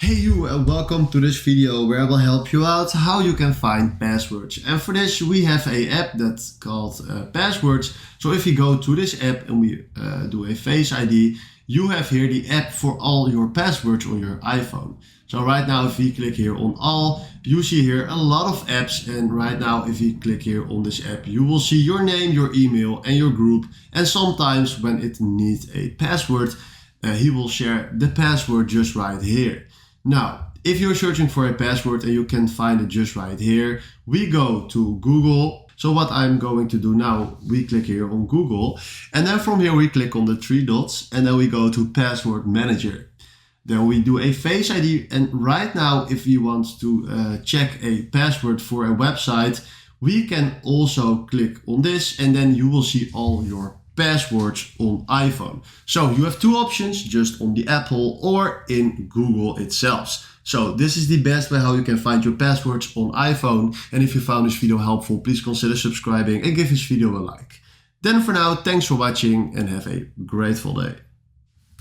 Hey you, and welcome to this video where I will help you out how you can find passwords. And for this we have an app that's called Passwords. So if you go to this app and we do a Face ID, you have here the app for all your passwords on your iPhone. So right now if we click here on all, you see here a lot of apps, and right now if you click here on this app, you will see your name, your email and your group, and sometimes when it needs a password, he will share the password just right here. Now, if you're searching for a password and you can find it just right here, we go to Google. So what I'm going to do now, we click here on Google, and then from here we click on the three dots, and then we go to Password Manager. Then we do a Face ID, and right now if we want to check a password for a website, we can also click on this, and then you will see all your passwords on iPhone. So you have two options, just on the Apple or in Google itself. So this is the best way how you can find your passwords on iPhone. And if you found this video helpful, please consider subscribing and give this video a like. Then for now, thanks for watching and have a grateful day.